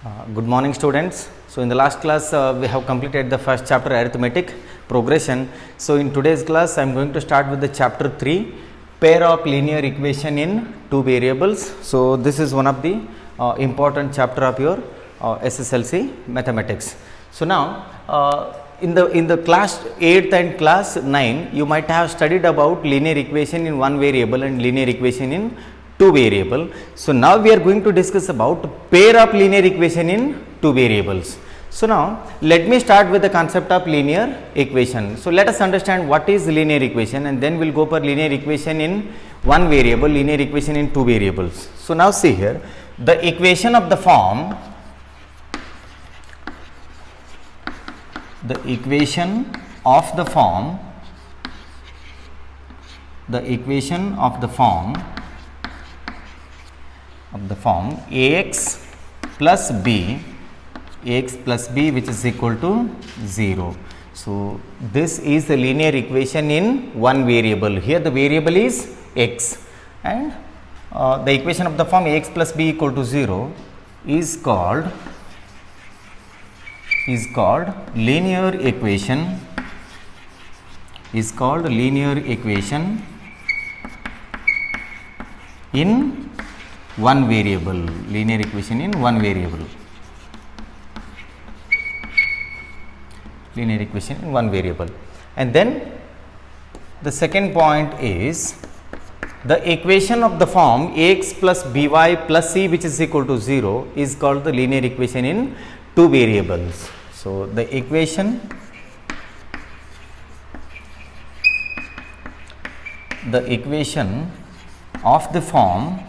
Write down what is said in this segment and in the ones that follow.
Good morning, students. So in the last class we have completed the first chapter, arithmetic progression. So in today's class I am going to start with the chapter 3, pair of linear equation in two variables. So this is one of the important chapter of your SSLC mathematics. So now in the class 8th and class 9 you might have studied about linear equation in one variable and linear equation in two variable. So now we are going to discuss about pair of linear equation in two variables. So now let me start with the concept of linear equation. So let us understand what is linear equation, and then we will go for linear equation in one variable, linear equation in two variables. So now see here, the equation of the form, ax plus b which is equal to 0. So this is the linear equation in one variable. Here the variable is x, and the equation of the form ax plus b equal to 0 is called linear equation in one variable, and then the second point is the equation of the form ax plus by plus c which is equal to 0 is called the linear equation in two variables. So the equation of the form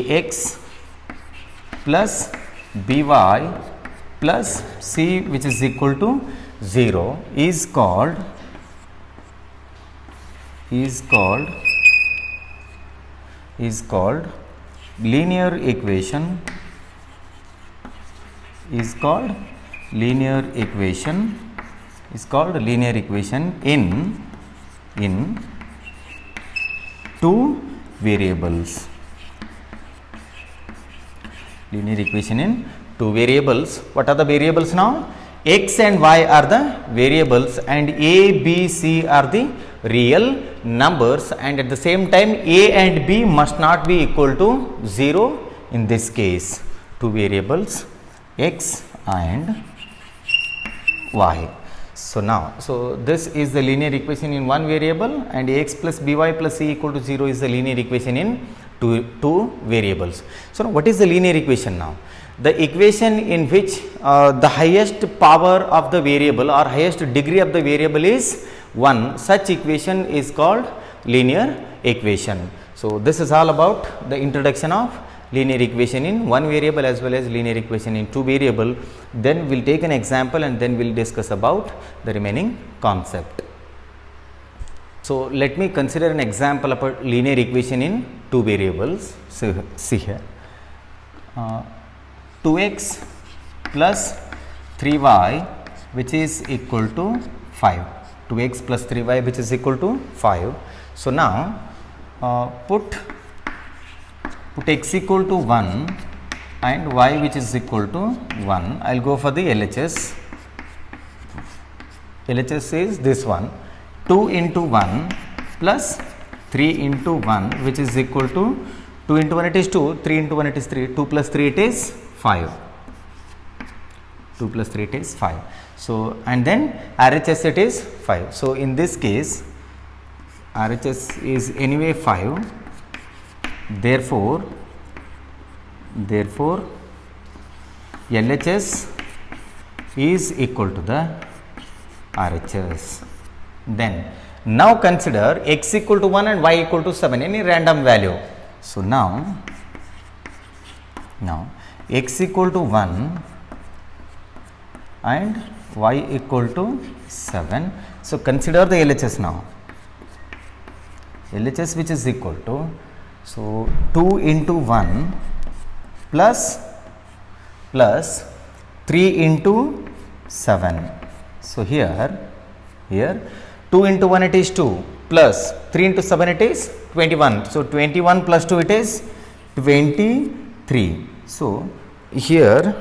ax plus by plus c which is equal to 0 is called linear equation in two variables. What are the variables now? X and y are the variables, and a, b, c are the real numbers, and at the same time a and b must not be equal to 0 in this case. Two variables, x and y. So this is the linear equation in one variable, and ax plus by plus c equal to 0 is the linear equation in two variables. So now what is the linear equation now? The equation in which the highest power of the variable or highest degree of the variable is 1, such equation is called linear equation. So this is all about the introduction of linear equation in one variable as well as linear equation in two variable. Then we will take an example and then we will discuss about the remaining concept. So let me consider an example of a linear equation in two variables. So see here, 2x plus 3y which is equal to 5. 2x plus 3y which is equal to 5. So now put x equal to 1 and y which is equal to 1. I will go for the LHS. LHS is this one, 2 into 1 plus 3 into 1 which is equal to 2 into 1 it is 2, 3 into 1 it is 3, 2 plus 3 it is 5. 2 plus 3 it is 5. So and then RHS it is 5. So in this case RHS is anyway 5. Therefore LHS is equal to the RHS. Then now consider x equal to 1 and y equal to 7, any random value. So now x equal to 1 and y equal to 7. So consider the LHS now. LHS which is equal to, so 2 into 1 plus 3 into 7. So here 2 into 1 it is 2 plus 3 into 7 it is 21. So 21 plus 2 it is 23. So here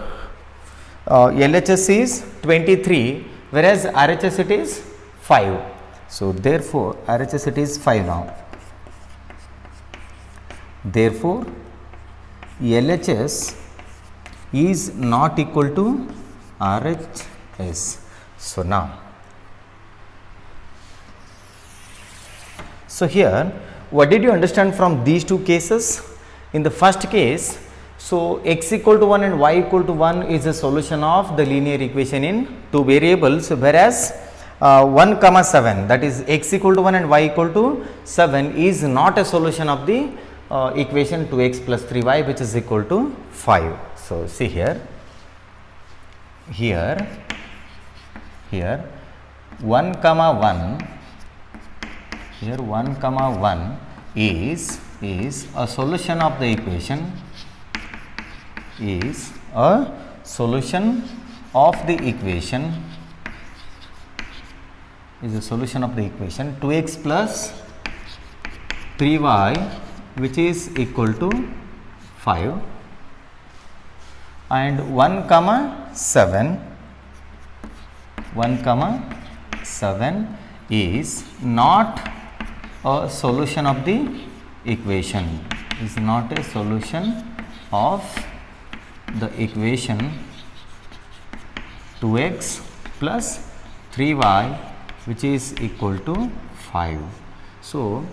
LHS is 23, whereas RHS it is 5. So therefore RHS it is 5 now. Therefore LHS is not equal to RHS. So now, so here what did you understand from these two cases? In the first case, so x equal to 1 and y equal to 1 is a solution of the linear equation in two variables, whereas 1 comma 7, that is x equal to 1 and y equal to 7 is not a solution of the equation 2x plus 3y, which is equal to 5. So see here 1 comma 1, here 1 comma 1 is a solution of the equation, is a solution of the equation, is a solution of the equation 2x plus 3y, which is equal to 5, and 1 comma 7 is not a solution of the equation, is not a solution of the equation 2x plus 3y, which is equal to 5. So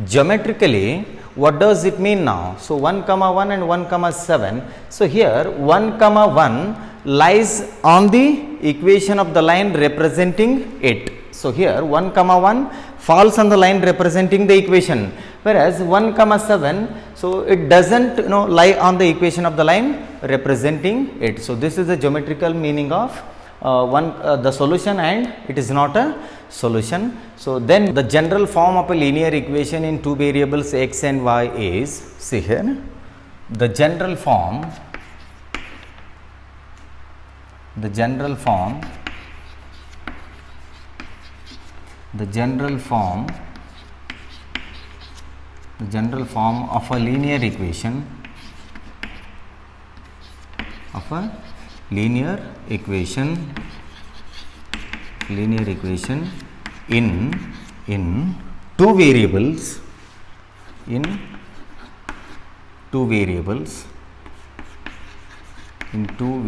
geometrically, what does it mean now? So 1 comma 1 and 1 comma 7. So here 1 comma 1 lies on the equation of the line representing it. So here 1 comma 1 falls on the line representing the equation, whereas 1 comma 7, so it doesn't lie on the equation of the line representing it. So this is the geometrical meaning of the solution, and it is not a solution. So then the general form of a linear equation in two variables x and y is, see here, the general form of a linear equation in two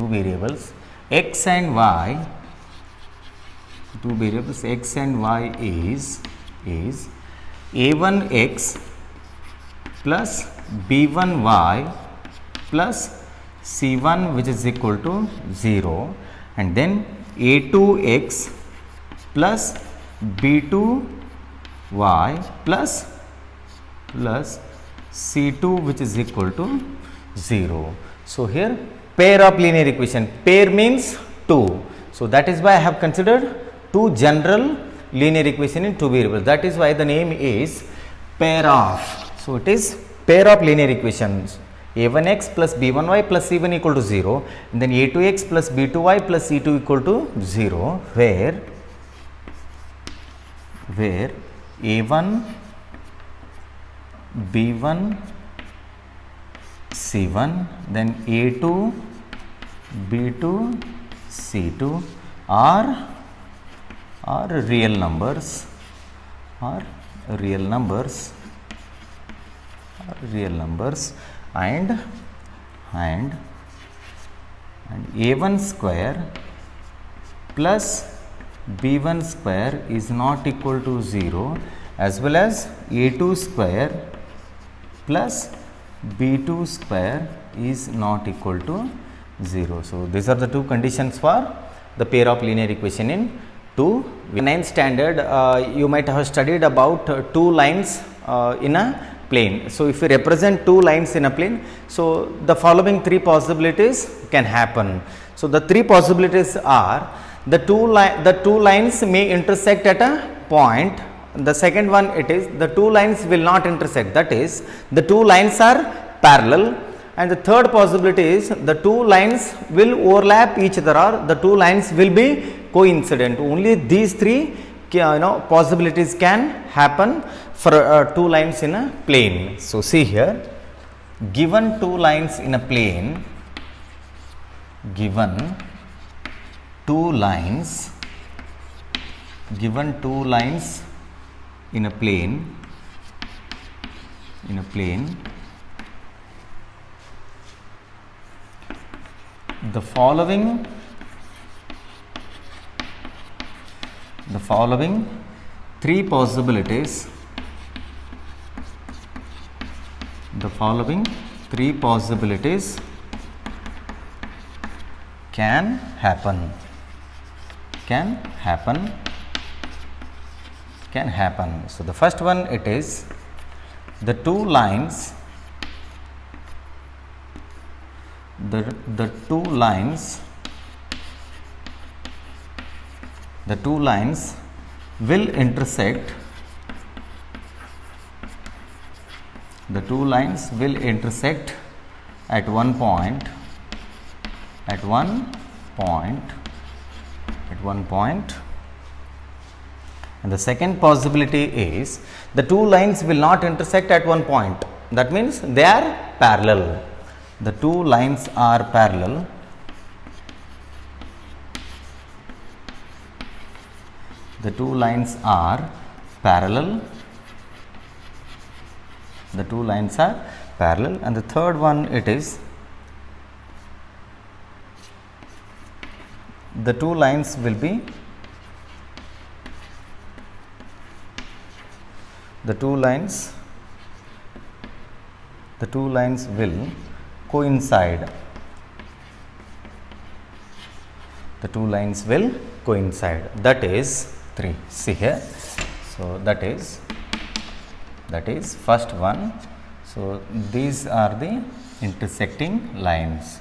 variables x and y, two variables x and y is a1x plus b1y plus c1, which is equal to 0, and then a2x plus b2y plus c2, which is equal to 0. So here pair of linear equation, pair means two. So that is why I have considered two general linear equation in two variables. That is why the name is pair of. So it is pair of linear equations, a1x plus b1y plus c1 equal to 0, and then a2x plus b2y plus c2 equal to 0, where a1 b1 c1 then a2 b2 c2 are real numbers, and a1 square plus b1 square is not equal to 0, as well as a2 square plus b2 square is not equal to 0. So these are the two conditions for the pair of linear equation in two. In 9th standard, you might have studied about two lines in a plane. So if we represent two lines in a plane, so the following three possibilities can happen. So the three possibilities are, the two lines may intersect at a point. The second one, it is the two lines will not intersect, that is the two lines are parallel. And the third possibility is the two lines will overlap each other, or the two lines will be coincident. Only these three possibilities can happen for two lines in a plane. So, see here, given two lines in a plane, given two lines in a plane, the following three possibilities can happen. So, the first one, it is the two lines will intersect at one point, and the second possibility is the two lines will not intersect at one point. That means they are parallel. The two lines are parallel. The two lines are parallel. And the third one, it is the two lines will be will coincide. That is 3. See here. So, that is first one. So, these are the intersecting lines.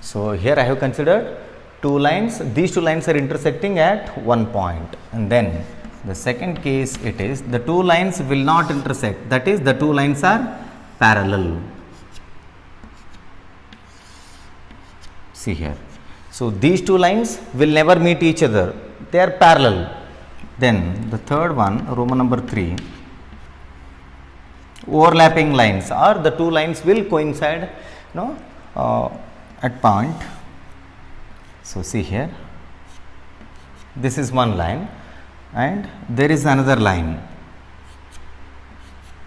So, here I have considered two lines. These two lines are intersecting at one point, and then the second case, it is the two lines will not intersect. That is, the two lines are parallel. See here. So, these two lines will never meet each other. They are parallel. Then the third one, Roman number 3, overlapping lines, or the two lines will coincide, at point. So, see here, this is one line and there is another line.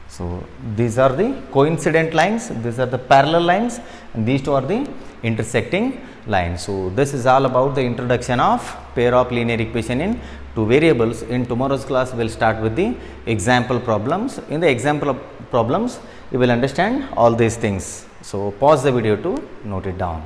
So, these are the coincident lines, these are the parallel lines, and these two are the intersecting lines. So, this is all about the introduction of pair of linear equation in two variables. In tomorrow's class, we will start with the example problems. In the example problems, you will understand all these things. So, pause the video to note it down.